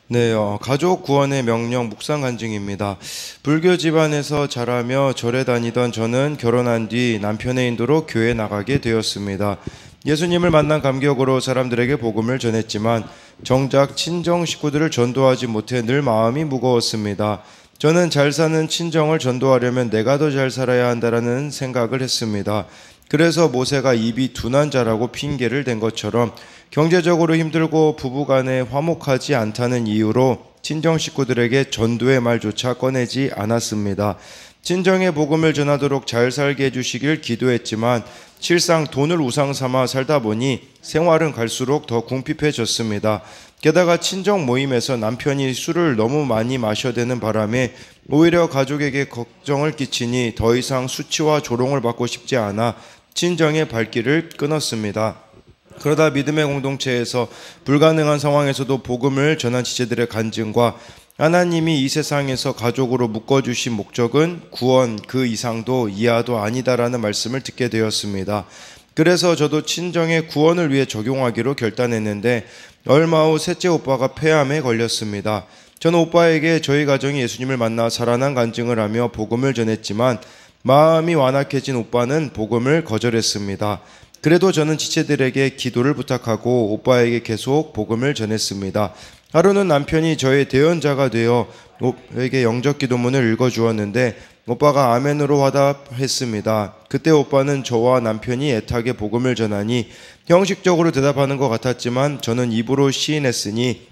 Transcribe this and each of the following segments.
네, 가족 구원의 명령 묵상 간증입니다. 불교 집안에서 자라며 절에 다니던 저는 결혼한 뒤 남편의 인도로 교회 나가게 되었습니다. 예수님을 만난 감격으로 사람들에게 복음을 전했지만 정작 친정 식구들을 전도하지 못해 늘 마음이 무거웠습니다. 저는 잘 사는 친정을 전도하려면 내가 더 잘 살아야 한다라는 생각을 했습니다. 그래서 모세가 입이 둔한 자라고 핑계를 댄 것처럼 경제적으로 힘들고 부부간에 화목하지 않다는 이유로 친정 식구들에게 전도의 말조차 꺼내지 않았습니다. 친정의 복음을 전하도록 잘 살게 해주시길 기도했지만 실상 돈을 우상 삼아 살다 보니 생활은 갈수록 더 궁핍해졌습니다. 게다가 친정 모임에서 남편이 술을 너무 많이 마셔대는 바람에 오히려 가족에게 걱정을 끼치니 더 이상 수치와 조롱을 받고 싶지 않아 친정의 발길을 끊었습니다. 그러다 믿음의 공동체에서 불가능한 상황에서도 복음을 전한 지체들의 간증과 하나님이 이 세상에서 가족으로 묶어주신 목적은 구원 그 이상도 이하도 아니다라는 말씀을 듣게 되었습니다. 그래서 저도 친정의 구원을 위해 적용하기로 결단했는데 얼마 후 셋째 오빠가 폐암에 걸렸습니다. 저는 오빠에게 저희 가정이 예수님을 만나 살아난 간증을 하며 복음을 전했지만 마음이 완악해진 오빠는 복음을 거절했습니다. 그래도 저는 지체들에게 기도를 부탁하고 오빠에게 계속 복음을 전했습니다. 하루는 남편이 저의 대언자가 되어 오빠에게 영적 기도문을 읽어주었는데 오빠가 아멘으로 화답했습니다. 그때 오빠는 저와 남편이 애타게 복음을 전하니 형식적으로 대답하는 것 같았지만 저는 입으로 시인했으니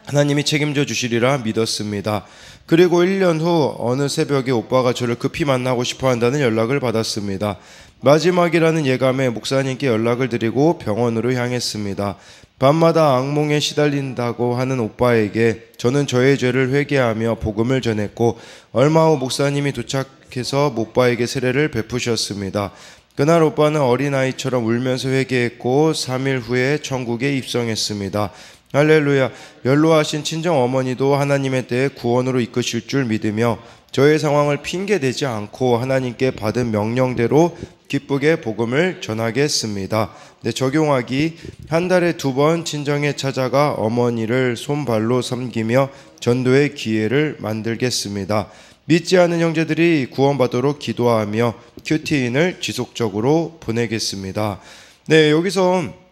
하나님이 책임져 주시리라 믿었습니다. 그리고 1년 후 어느 새벽에 오빠가 저를 급히 만나고 싶어 한다는 연락을 받았습니다. 마지막이라는 예감에 목사님께 연락을 드리고 병원으로 향했습니다. 밤마다 악몽에 시달린다고 하는 오빠에게 저는 저의 죄를 회개하며 복음을 전했고 얼마 후 목사님이 도착해서 오빠에게 세례를 베푸셨습니다. 그날 오빠는 어린아이처럼 울면서 회개했고 3일 후에 천국에 입성했습니다. 할렐루야. 연로하신 친정 어머니도 하나님의 때에 구원으로 이끄실 줄 믿으며 저의 상황을 핑계대지 않고 하나님께 받은 명령대로 기쁘게 복음을 전하겠습니다. 네, 적용하기. 한 달에 2번 친정에 찾아가 어머니를 손발로 섬기며 전도의 기회를 만들겠습니다. 믿지 않는 형제들이 구원받도록 기도하며 큐티인을 지속적으로 보내겠습니다. 네, 여기서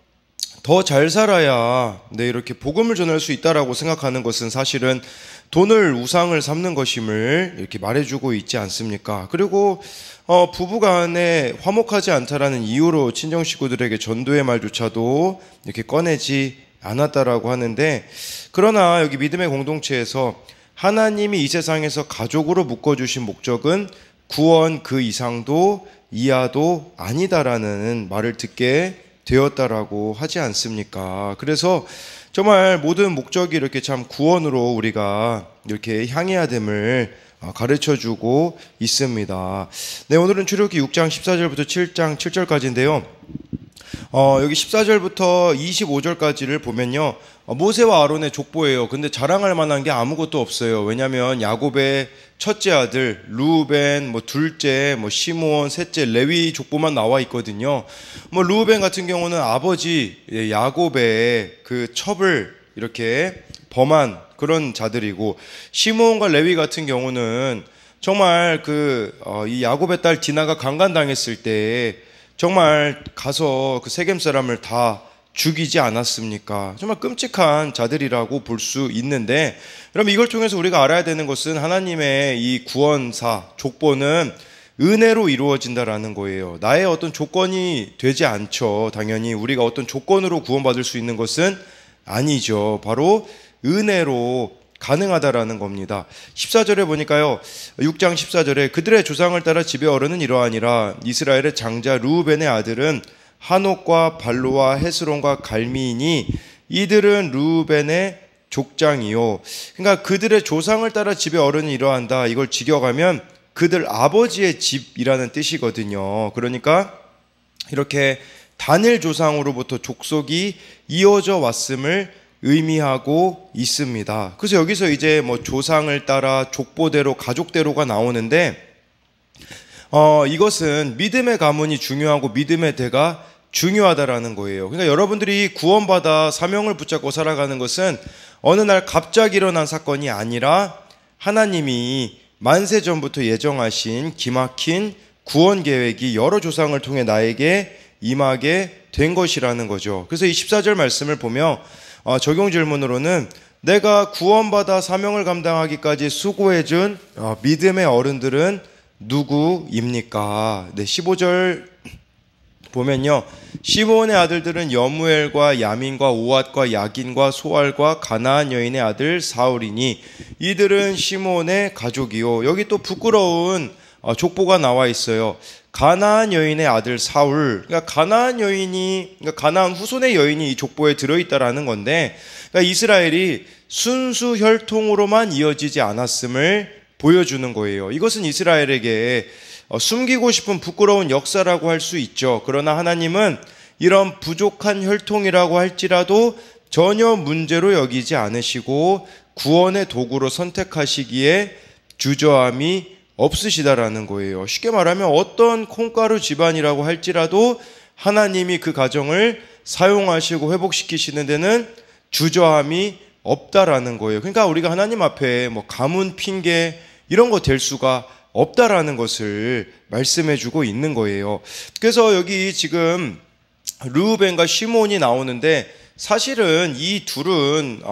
더 잘 살아야 이렇게 복음을 전할 수 있다라고 생각하는 것은 사실은 돈을 우상을 삼는 것임을 이렇게 말해주고 있지 않습니까? 그리고 부부간에 화목하지 않다라는 이유로 친정 식구들에게 전도의 말조차도 이렇게 꺼내지 않았다라고 하는데, 그러나 여기 믿음의 공동체에서 하나님이 이 세상에서 가족으로 묶어주신 목적은 구원 그 이상도 이하도 아니다라는 말을 듣게 되었다라고 하지 않습니까? 그래서 정말 모든 목적이 이렇게 참 구원으로 우리가 이렇게 향해야 됨을 가르쳐주고 있습니다. 네, 오늘은 출애굽기 6장 14절부터 7장 7절까지인데요. 여기 14절부터 25절까지를 보면요, 모세와 아론의 족보예요. 근데 자랑할 만한 게 아무것도 없어요. 왜냐하면 야곱의 첫째 아들 루벤, 둘째, 시므온, 셋째 레위 족보만 나와 있거든요. 루벤 같은 경우는 아버지 야곱의 그 첩을 이렇게 범한 그런 자들이고, 시므온과 레위 같은 경우는 정말 이 야곱의 딸 디나가 강간당했을 때 정말 가서 그 세겜 사람을 다 죽이지 않았습니까? 정말 끔찍한 자들이라고 볼 수 있는데, 그럼 이걸 통해서 우리가 알아야 되는 것은 하나님의 이 구원사 족보는 은혜로 이루어진다라는 거예요. 나의 어떤 조건이 되지 않죠. 당연히 우리가 어떤 조건으로 구원받을 수 있는 것은 아니죠. 바로 은혜로 가능하다라는 겁니다. 14절에 보니까요, 6장 14절에 그들의 조상을 따라 집의 어른은 이러하니라. 이스라엘의 장자 르우벤의 아들은 하녹과 발로와 헤스론과 갈미이니 이들은 르우벤의 족장이요. 그러니까 그들의 조상을 따라 집의 어른이 이러한다. 이걸 직역하면 그들 아버지의 집이라는 뜻이거든요. 그러니까 이렇게 다닐 조상으로부터 족속이 이어져 왔음을 의미하고 있습니다. 그래서 여기서 이제 조상을 따라 족보대로 가족대로가 나오는데, 이것은 믿음의 가문이 중요하고 믿음의 대가 중요하다라는 거예요. 그러니까 여러분들이 구원받아 사명을 붙잡고 살아가는 것은 어느 날 갑자기 일어난 사건이 아니라 하나님이 만세 전부터 예정하신 기막힌 구원 계획이 여러 조상을 통해 나에게 임하게 된 것이라는 거죠. 그래서 이 14절 말씀을 보며 적용 질문으로는 내가 구원받아 사명을 감당하기까지 수고해준 믿음의 어른들은 누구입니까? 네, 15절 보면요, 시므온의 아들들은 여무엘과 야민과 오앗과 야긴과 소알과 가나안 여인의 아들 사울이니 이들은 시므온의 가족이요. 여기 또 부끄러운 족보가 나와 있어요. 가나안 여인의 아들 사울. 그러니까 가나안 후손의 여인이 이 족보에 들어있다라는 건데, 그러니까 이스라엘이 순수 혈통으로만 이어지지 않았음을 보여주는 거예요. 이것은 이스라엘에게 숨기고 싶은 부끄러운 역사라고 할 수 있죠. 그러나 하나님은 이런 부족한 혈통이라고 할지라도 전혀 문제로 여기지 않으시고 구원의 도구로 선택하시기에 주저함이 없으시다라는 거예요. 쉽게 말하면 어떤 콩가루 집안이라고 할지라도 하나님이 그 가정을 사용하시고 회복시키시는 데는 주저함이 없다라는 거예요. 그러니까 우리가 하나님 앞에 가문 핑계 이런 거 될 수가 없다라는 것을 말씀해 주고 있는 거예요. 그래서 여기 지금 르우벤과 시므온이 나오는데, 사실은 이 둘은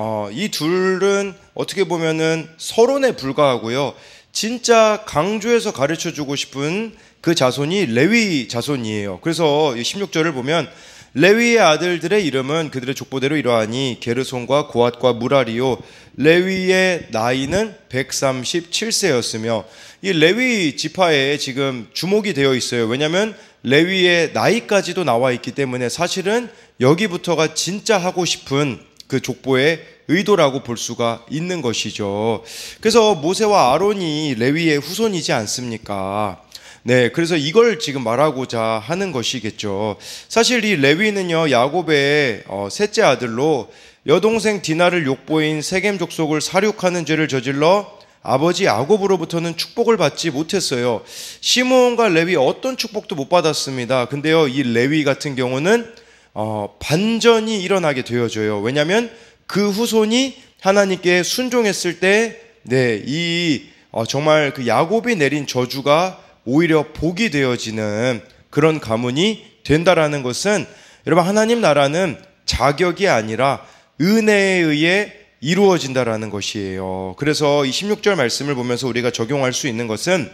어떻게 보면은 서론에 불과하고요. 진짜 강조해서 가르쳐 주고 싶은 그 자손이 레위 자손이에요. 그래서 16절을 보면 레위의 아들들의 이름은 그들의 족보대로 이러하니 게르손과 고앗과 무라리요. 레위의 나이는 137세였으며, 이 레위 지파에 지금 주목이 되어 있어요. 왜냐하면 레위의 나이까지도 나와 있기 때문에 사실은 여기부터가 진짜 하고 싶은 그 족보의 의도라고 볼 수가 있는 것이죠. 그래서 모세와 아론이 레위의 후손이지 않습니까? 네, 그래서 이걸 지금 말하고자 하는 것이겠죠. 사실 이 레위는요, 야곱의 셋째 아들로 여동생 디나를 욕보인 세겜 족속을 살육하는 죄를 저질러 아버지 야곱으로부터는 축복을 받지 못했어요. 시므온과 레위 어떤 축복도 못 받았습니다. 근데요, 이 레위 같은 경우는 반전이 일어나게 되어져요. 왜냐하면 그 후손이 하나님께 순종했을 때, 정말 그 야곱이 내린 저주가 오히려 복이 되어지는 그런 가문이 된다라는 것은, 여러분, 하나님 나라는 자격이 아니라 은혜에 의해 이루어진다라는 것이에요. 그래서 이 16절 말씀을 보면서 우리가 적용할 수 있는 것은,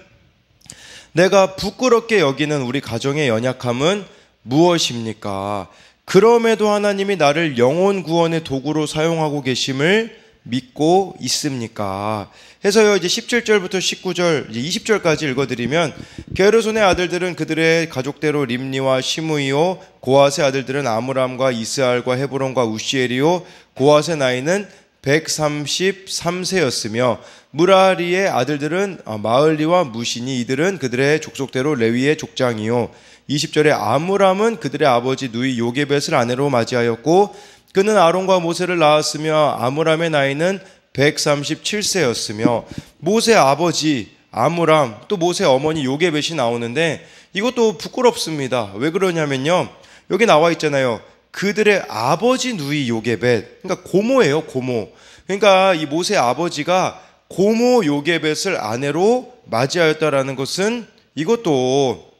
내가 부끄럽게 여기는 우리 가정의 연약함은 무엇입니까? 그럼에도 하나님이 나를 영혼 구원의 도구로 사용하고 계심을 믿고 있습니까? 해서요, 이제 17절부터 19절, 이제 20절까지 읽어드리면, 게르손의 아들들은 그들의 가족대로 림니와 시므이요, 고앗의 아들들은 아므람과 이스알과 헤브론과 우시엘이요, 고앗의 나이는 133세였으며 무라리의 아들들은 마을리와 무시니 이들은 그들의 족속대로 레위의 족장이요. 20절에 아므람은 그들의 아버지 누이 요게벳을 아내로 맞이하였고 그는 아론과 모세를 낳았으며 아므람의 나이는 137세였으며 모세의 아버지 아므람, 또 모세의 어머니 요게벳이 나오는데 이것도 부끄럽습니다. 왜 그러냐면요, 여기 나와 있잖아요. 그들의 아버지 누이 요게벳, 그러니까 고모예요, 고모. 그러니까 이 모세의 아버지가 고모 요게벳을 아내로 맞이하였다라는 것은 이것도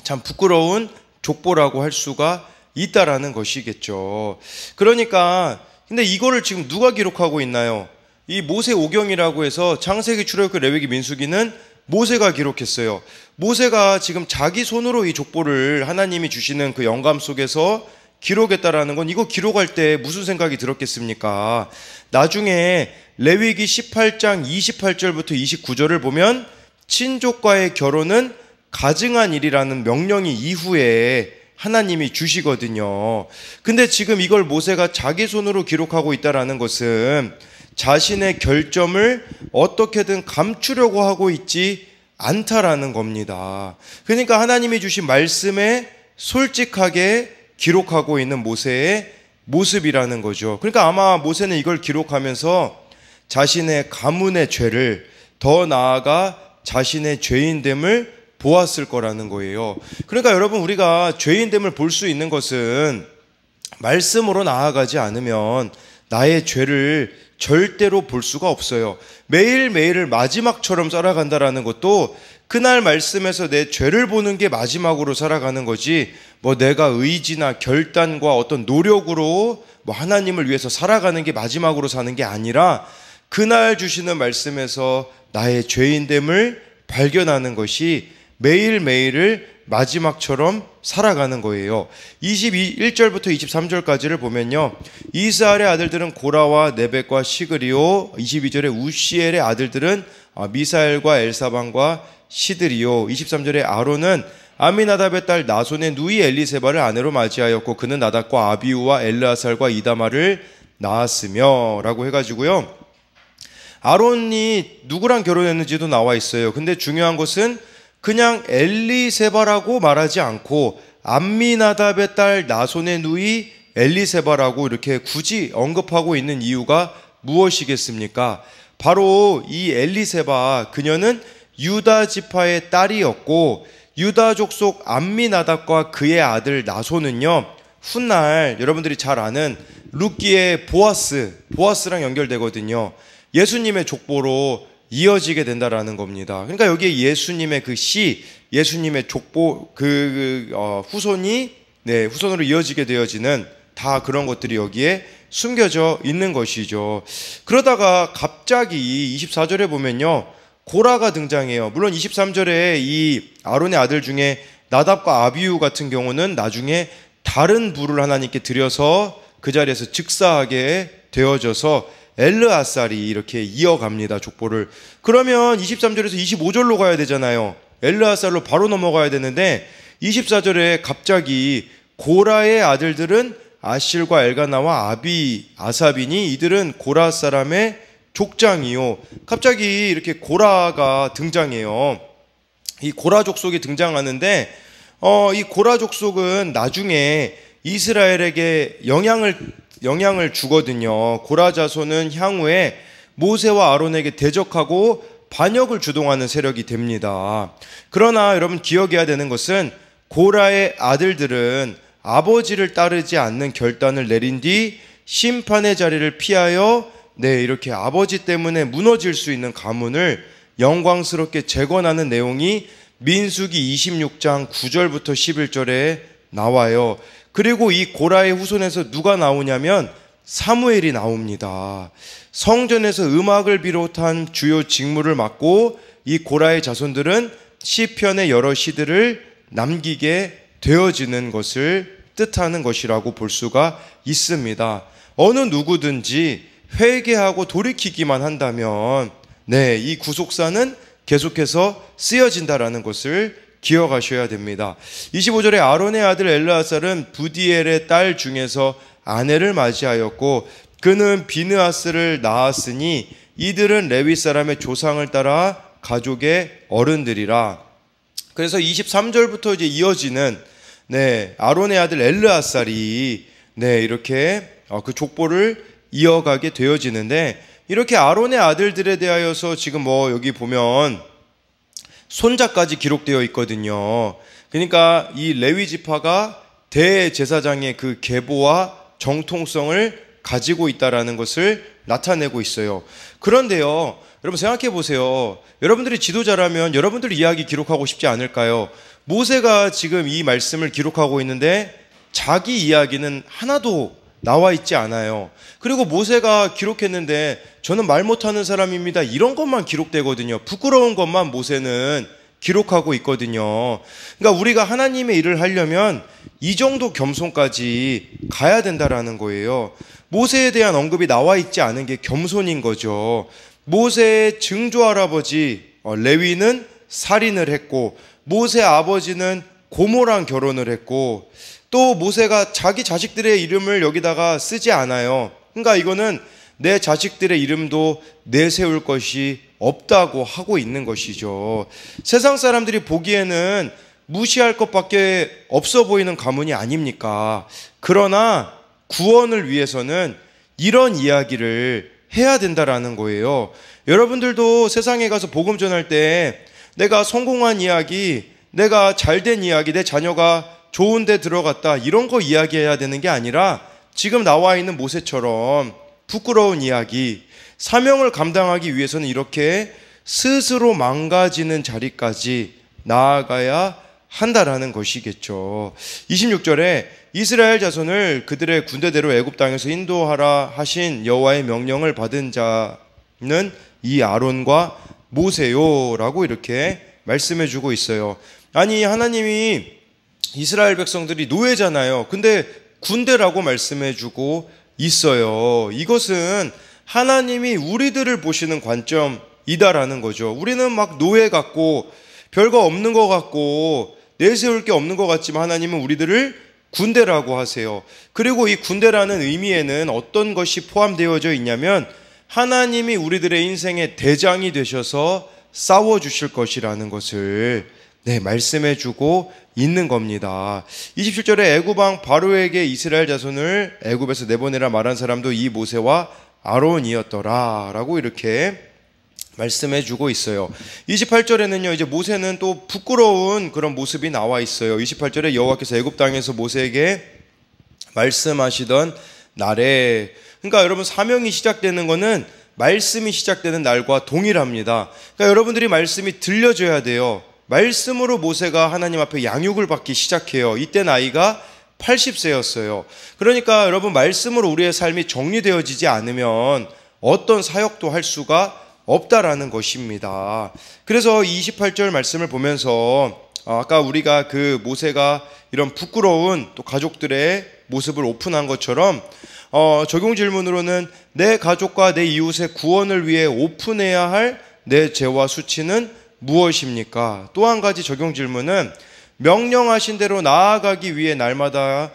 참 부끄러운 족보라고 할 수가 있다라는 것이겠죠. 그러니까 근데 이거를 지금 누가 기록하고 있나요? 이 모세 오경이라고 해서 창세기, 출애굽기, 레위기, 민수기는 모세가 기록했어요. 모세가 지금 자기 손으로 이 족보를 하나님이 주시는 그 영감 속에서 기록했다라는 건, 이거 기록할 때 무슨 생각이 들었겠습니까? 나중에 레위기 18장 28절부터 29절을 보면 친족과의 결혼은 가증한 일이라는 명령이 이후에 하나님이 주시거든요. 근데 지금 이걸 모세가 자기 손으로 기록하고 있다라는 것은 자신의 결점을 어떻게든 감추려고 하고 있지 않다라는 겁니다. 그러니까 하나님이 주신 말씀에 솔직하게 기록하고 있는 모세의 모습이라는 거죠. 그러니까 아마 모세는 이걸 기록하면서 자신의 가문의 죄를, 더 나아가 자신의 죄인됨을 보았을 거라는 거예요. 그러니까 여러분, 우리가 죄인됨을 볼 수 있는 것은 말씀으로 나아가지 않으면 나의 죄를 절대로 볼 수가 없어요. 매일매일을 마지막처럼 살아간다라는 것도 그날 말씀에서 내 죄를 보는 게 마지막으로 살아가는 거지, 내가 의지나 결단과 어떤 노력으로 하나님을 위해서 살아가는 게 마지막으로 사는 게 아니라 그날 주시는 말씀에서 나의 죄인됨을 발견하는 것이 매일매일을 마지막처럼 살아가는 거예요. 1절부터 23절까지를 보면요, 이스라엘의 아들들은 고라와 네벡과 시그리오, 22절에 우시엘의 아들들은 미사엘과 엘사반과 시드리오, 23절에 아론은 아미나답의 딸 나손의 누이 엘리세바를 아내로 맞이하였고 그는 나답과 아비우와 엘르아살과 이다마를 낳았으며 라고 해가지고요, 아론이 누구랑 결혼했는지도 나와 있어요. 근데 중요한 것은 그냥 엘리세바라고 말하지 않고 암미나답의 딸 나손의 누이 엘리세바라고 이렇게 굳이 언급하고 있는 이유가 무엇이겠습니까? 바로 이 엘리세바, 그녀는 유다 지파의 딸이었고 유다 족속 암미나답과 그의 아들 나손은요, 훗날 여러분들이 잘 아는 룻기의 보아스랑 연결되거든요. 예수님의 족보로 이어지게 된다라는 겁니다. 그러니까 여기에 예수님의 예수님의 족보 후손이 후손으로 이어지게 되어지는 다 그런 것들이 여기에 숨겨져 있는 것이죠. 그러다가 갑자기 24절에 보면요, 고라가 등장해요. 물론 23절에 이 아론의 아들 중에 나답과 아비우 같은 경우는 나중에 다른 부를 하나님께 드려서 그 자리에서 즉사하게 되어져서 엘르아살이 이렇게 이어갑니다, 족보를. 그러면 23절에서 25절로 가야 되잖아요. 엘르아살로 바로 넘어가야 되는데 24절에 갑자기 고라의 아들들은 아실과 엘가나와 아삽이니 이들은 고라 사람의 족장이요. 갑자기 이렇게 고라가 등장해요. 이 고라 족속이 등장하는데 이 고라 족속은 나중에 이스라엘에게 영향을 주거든요. 고라 자손은 향후에 모세와 아론에게 대적하고 반역을 주동하는 세력이 됩니다. 그러나 여러분 기억해야 되는 것은 고라의 아들들은 아버지를 따르지 않는 결단을 내린 뒤 심판의 자리를 피하여 이렇게 아버지 때문에 무너질 수 있는 가문을 영광스럽게 재건하는 내용이 민수기 26장 9절부터 11절에 나와요. 그리고 이 고라의 후손에서 누가 나오냐면 사무엘이 나옵니다. 성전에서 음악을 비롯한 주요 직무를 맡고 이 고라의 자손들은 시편의 여러 시들을 남기게 되어지는 것을 뜻하는 것이라고 볼 수가 있습니다. 어느 누구든지 회개하고 돌이키기만 한다면 이 구속사는 계속해서 쓰여진다라는 것을 기억하셔야 됩니다. 25절에 아론의 아들 엘르아살은 부디엘의 딸 중에서 아내를 맞이하였고 그는 비느하스를 낳았으니 이들은 레위 사람의 조상을 따라 가족의 어른들이라. 그래서 23절부터 이제 이어지는 아론의 아들 엘르아살이 이렇게 그 족보를 이어가게 되어지는데, 이렇게 아론의 아들들에 대하여서 지금 여기 보면 손자까지 기록되어 있거든요. 그러니까 이 레위 지파가 대제사장의 그 계보와 정통성을 가지고 있다라는 것을 나타내고 있어요. 그런데요, 여러분 생각해 보세요. 여러분들이 지도자라면 여러분들 이야기 기록하고 싶지 않을까요? 모세가 지금 이 말씀을 기록하고 있는데 자기 이야기는 하나도 나와 있지 않아요. 그리고 모세가 기록했는데 저는 말 못하는 사람입니다, 이런 것만 기록되거든요. 부끄러운 것만 모세는 기록하고 있거든요. 그러니까 우리가 하나님의 일을 하려면 이 정도 겸손까지 가야 된다라는 거예요. 모세에 대한 언급이 나와 있지 않은 게 겸손인 거죠. 모세의 증조 할아버지 레위는 살인을 했고, 모세 아버지는 고모랑 결혼을 했고, 또 모세가 자기 자식들의 이름을 여기다가 쓰지 않아요. 그러니까 이거는 내 자식들의 이름도 내세울 것이 없다고 하고 있는 것이죠. 세상 사람들이 보기에는 무시할 것밖에 없어 보이는 가문이 아닙니까? 그러나 구원을 위해서는 이런 이야기를 해야 된다라는 거예요. 여러분들도 세상에 가서 복음 전할 때 내가 성공한 이야기, 내가 잘된 이야기, 내 자녀가 좋은 데 들어갔다, 이런 거 이야기해야 되는 게 아니라 지금 나와 있는 모세처럼 부끄러운 이야기, 사명을 감당하기 위해서는 이렇게 스스로 망가지는 자리까지 나아가야 한다라는 것이겠죠. 26절에 이스라엘 자손을 그들의 군대대로 애굽 땅에서 인도하라 하신 여호와의 명령을 받은 자는 이 아론과 모세요라고 이렇게 말씀해 주고 있어요. 아니, 하나님이 이스라엘 백성들이 노예잖아요. 근데 군대라고 말씀해 주고 있어요. 이것은 하나님이 우리들을 보시는 관점이다라는 거죠. 우리는 막 노예 같고 별거 없는 것 같고 내세울 게 없는 것 같지만 하나님은 우리들을 군대라고 하세요. 그리고 이 군대라는 의미에는 어떤 것이 포함되어져 있냐면 하나님이 우리들의 인생의 대장이 되셔서 싸워주실 것이라는 것을 말씀해 주고 있는 겁니다. 27절에 애굽 왕 바로에게 이스라엘 자손을 애굽에서 내보내라 말한 사람도 이 모세와 아론이었더라 라고 이렇게 말씀해 주고 있어요. 28절에는요, 이제 모세는 또 부끄러운 그런 모습이 나와 있어요. 28절에 여호와께서 애굽 땅에서 모세에게 말씀하시던 날에, 그러니까 여러분 사명이 시작되는 거는 말씀이 시작되는 날과 동일합니다. 그러니까 여러분들이 말씀이 들려줘야 돼요. 말씀으로 모세가 하나님 앞에 양육을 받기 시작해요. 이때 나이가 80세였어요. 그러니까 여러분 말씀으로 우리의 삶이 정리되어지지 않으면 어떤 사역도 할 수가 없다라는 것입니다. 그래서 28절 말씀을 보면서 아까 우리가 그 모세가 이런 부끄러운 또 가족들의 모습을 오픈한 것처럼 적용 질문으로는 내 가족과 내 이웃의 구원을 위해 오픈해야 할 내 죄와 수치는 무엇입니까? 또 한 가지 적용 질문은 명령하신 대로 나아가기 위해 날마다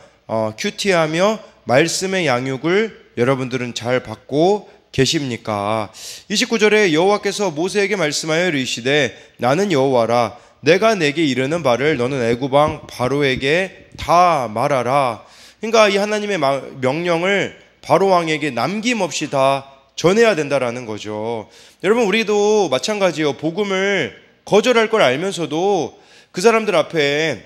큐티하며 말씀의 양육을 여러분들은 잘 받고 계십니까? 29절에 여호와께서 모세에게 말씀하여 이르시되 나는 여호와라 내가 내게 이르는 바를 너는 애굽 왕 바로에게 다 말하라. 그러니까 이 하나님의 명령을 바로 왕에게 남김없이 다 전해야 된다라는 거죠. 여러분 우리도 마찬가지예요. 복음을 거절할 걸 알면서도 그 사람들 앞에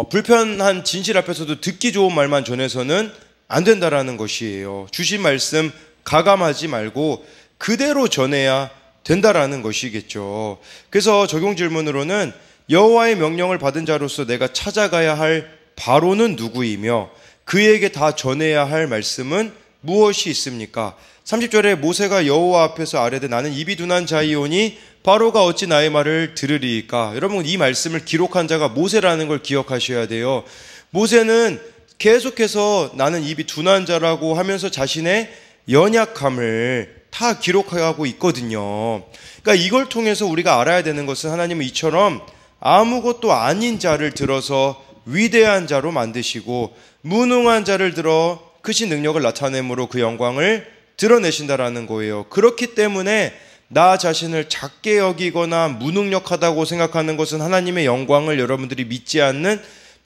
불편한 진실 앞에서도 듣기 좋은 말만 전해서는 안 된다라는 것이에요. 주신 말씀 가감하지 말고 그대로 전해야 된다라는 것이겠죠. 그래서 적용 질문으로는 여호와의 명령을 받은 자로서 내가 찾아가야 할 바로는 누구이며 그에게 다 전해야 할 말씀은 무엇이 있습니까? 30절에 모세가 여호와 앞에서 아뢰되 나는 입이 둔한 자이오니 바로가 어찌 나의 말을 들으리이까? 여러분 이 말씀을 기록한 자가 모세라는 걸 기억하셔야 돼요. 모세는 계속해서 나는 입이 둔한 자라고 하면서 자신의 연약함을 다 기록하고 있거든요. 그러니까 이걸 통해서 우리가 알아야 되는 것은 하나님은 이처럼 아무것도 아닌 자를 들어서 위대한 자로 만드시고 무능한 자를 들어 크신 능력을 나타내므로 그 영광을 드러내신다라는 거예요. 그렇기 때문에 나 자신을 작게 여기거나 무능력하다고 생각하는 것은 하나님의 영광을 여러분들이 믿지 않는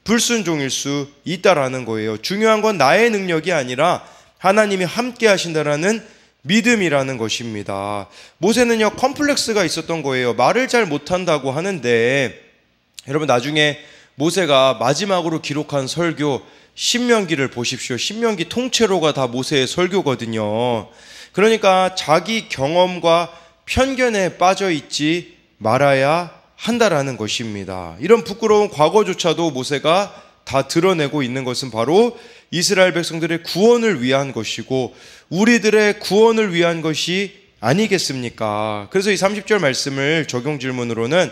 불순종일 수 있다라는 거예요. 중요한 건 나의 능력이 아니라 하나님이 함께 하신다라는 믿음이라는 것입니다. 모세는요 컴플렉스가 있었던 거예요. 말을 잘 못한다고 하는데 여러분 나중에 모세가 마지막으로 기록한 설교 신명기를 보십시오. 신명기 통째로가 다 모세의 설교거든요. 그러니까 자기 경험과 편견에 빠져 있지 말아야 한다라는 것입니다. 이런 부끄러운 과거조차도 모세가 다 드러내고 있는 것은 바로 이스라엘 백성들의 구원을 위한 것이고 우리들의 구원을 위한 것이 아니겠습니까? 그래서 이 30절 말씀을 적용 질문으로는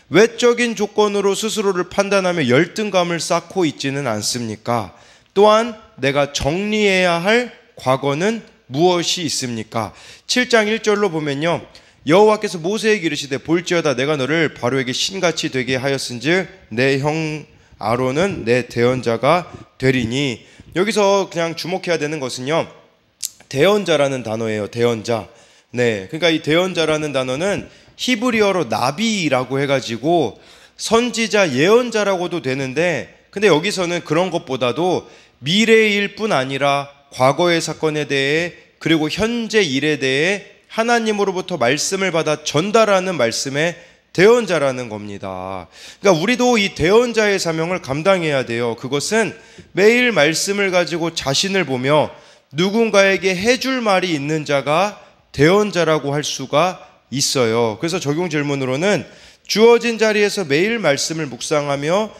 외적인 조건으로 스스로를 판단하며 열등감을 쌓고 있지는 않습니까? 또한 내가 정리해야 할 과거는 무엇이 있습니까? 7장 1절로 보면요 여호와께서 모세에게 이르시되 볼지어다 내가 너를 바로에게 신같이 되게 하였은즉 내 형 아론은 내 대언자가 되리니. 여기서 그냥 주목해야 되는 것은요 대언자라는 단어예요. 대언자. 그러니까 이 대언자라는 단어는 히브리어로 나비라고 해가지고 선지자 예언자라고도 되는데 근데 여기서는 그런 것보다도 미래일 뿐 아니라 과거의 사건에 대해 그리고 현재 일에 대해 하나님으로부터 말씀을 받아 전달하는 말씀의 대언자라는 겁니다. 그러니까 우리도 이 대언자의 사명을 감당해야 돼요. 그것은 매일 말씀을 가지고 자신을 보며 누군가에게 해줄 말이 있는 자가 대언자라고 할 수가 있어요. 그래서 적용 질문으로는 주어진 자리에서 매일 말씀을 묵상하며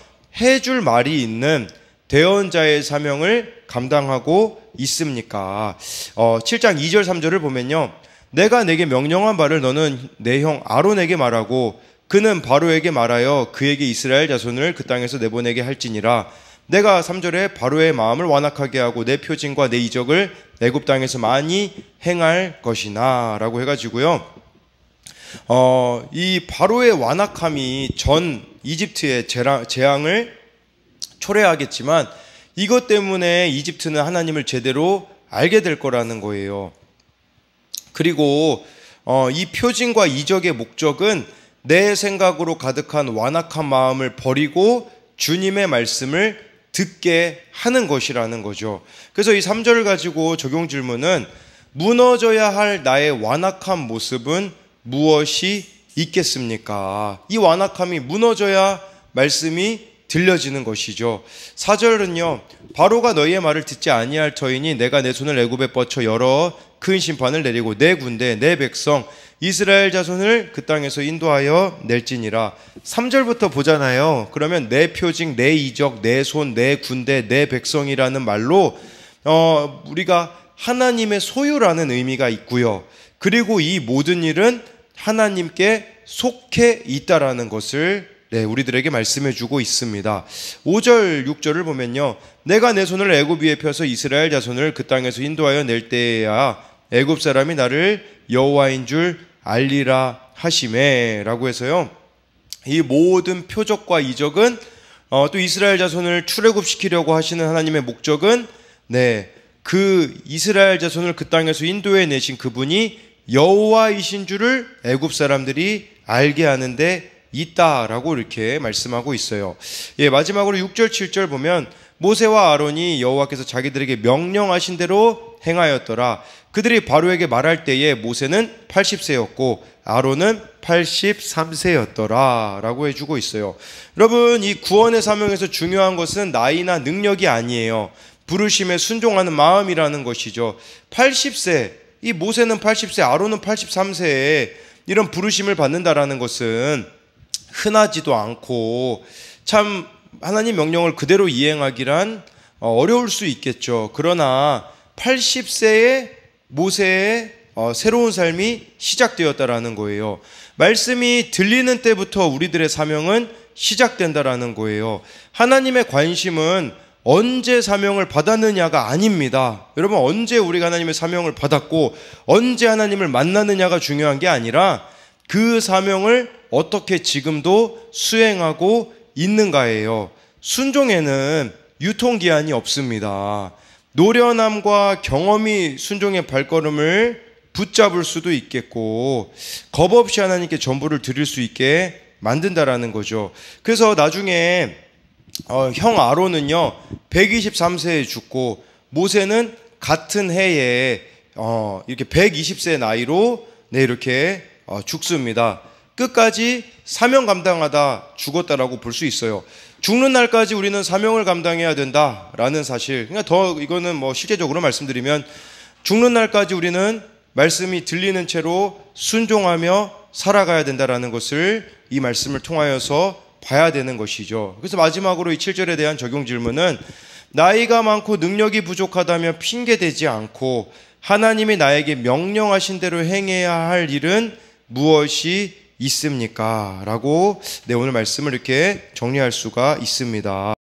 해줄 말이 있는 대언자의 사명을 감당하고 있습니까? 7장 2절 3절을 보면요, 내가 내게 명령한 바를 너는 내 형 아론에게 말하고 그는 바로에게 말하여 그에게 이스라엘 자손을 그 땅에서 내보내게 할지니라. 내가 3절에 바로의 마음을 완악하게 하고 내 표징과 내 이적을 애굽 땅에서 많이 행할 것이나 라고 해가지고요, 이 바로의 완악함이 전 이집트의 재앙을 초래하겠지만 이것 때문에 이집트는 하나님을 제대로 알게 될 거라는 거예요. 그리고 이 표징과 이적의 목적은 내 생각으로 가득한 완악한 마음을 버리고 주님의 말씀을 듣게 하는 것이라는 거죠. 그래서 이 3절을 가지고 적용 질문은 무너져야 할 나의 완악한 모습은 무엇이 있겠습니까? 이 완악함이 무너져야 말씀이 들려지는 것이죠. 4절은요, 바로가 너희의 말을 듣지 아니할 터이니 내가 내 손을 애굽에 뻗쳐 열어 큰 심판을 내리고 내 군대 내 백성 이스라엘 자손을 그 땅에서 인도하여 낼지니라. 3절부터 보잖아요. 그러면 내 표징, 내 이적, 내 손, 내 군대, 내 백성이라는 말로 우리가 하나님의 소유라는 의미가 있고요. 그리고 이 모든 일은 하나님께 속해 있다라는 것을 우리들에게 말씀해 주고 있습니다. 5절, 6절을 보면요, 내가 내 손을 애굽 위에 펴서 이스라엘 자손을 그 땅에서 인도하여 낼 때에야 애굽 사람이 나를 여호와인 줄 알리라 하시매 라고 해서요, 이 모든 표적과 이적은 또 이스라엘 자손을 출애굽시키려고 하시는 하나님의 목적은 그 이스라엘 자손을 그 땅에서 인도해 내신 그분이 여호와이신 줄을 애굽 사람들이 알게 하는데 있다라고 이렇게 말씀하고 있어요. 마지막으로 6절 7절 보면 모세와 아론이 여호와께서 자기들에게 명령하신 대로 행하였더라. 그들이 바로에게 말할 때에 모세는 80세였고 아론은 83세였더라 라고 해주고 있어요. 여러분, 이 구원의 사명에서 중요한 것은 나이나 능력이 아니에요. 부르심에 순종하는 마음이라는 것이죠. 80세, 이 모세는 80세, 아론은 83세에 이런 부르심을 받는다라는 것은 흔하지도 않고 참 하나님 명령을 그대로 이행하기란 어려울 수 있겠죠. 그러나 80세에 모세의 새로운 삶이 시작되었다라는 거예요. 말씀이 들리는 때부터 우리들의 사명은 시작된다라는 거예요. 하나님의 관심은 언제 사명을 받았느냐가 아닙니다. 여러분, 언제 우리가 하나님의 사명을 받았고 언제 하나님을 만나느냐가 중요한 게 아니라 그 사명을 어떻게 지금도 수행하고 있는가예요. 순종에는 유통기한이 없습니다. 노련함과 경험이 순종의 발걸음을 붙잡을 수도 있겠고 겁 없이 하나님께 전부를 드릴 수 있게 만든다라는 거죠. 그래서 나중에 형 아론은요 123세에 죽고 모세는 같은 해에 이렇게 120세 나이로 이렇게 죽습니다. 끝까지 사명 감당하다 죽었다라고 볼 수 있어요. 죽는 날까지 우리는 사명을 감당해야 된다라는 사실. 그러니까 더 이거는 실제적으로 말씀드리면 죽는 날까지 우리는 말씀이 들리는 채로 순종하며 살아가야 된다라는 것을 이 말씀을 통하여서 봐야 되는 것이죠. 그래서 마지막으로 이 7절에 대한 적용 질문은 나이가 많고 능력이 부족하다며 핑계대지 않고 하나님이 나에게 명령하신 대로 행해야 할 일은 무엇이 있습니까? 라고 오늘 말씀을 이렇게 정리할 수가 있습니다.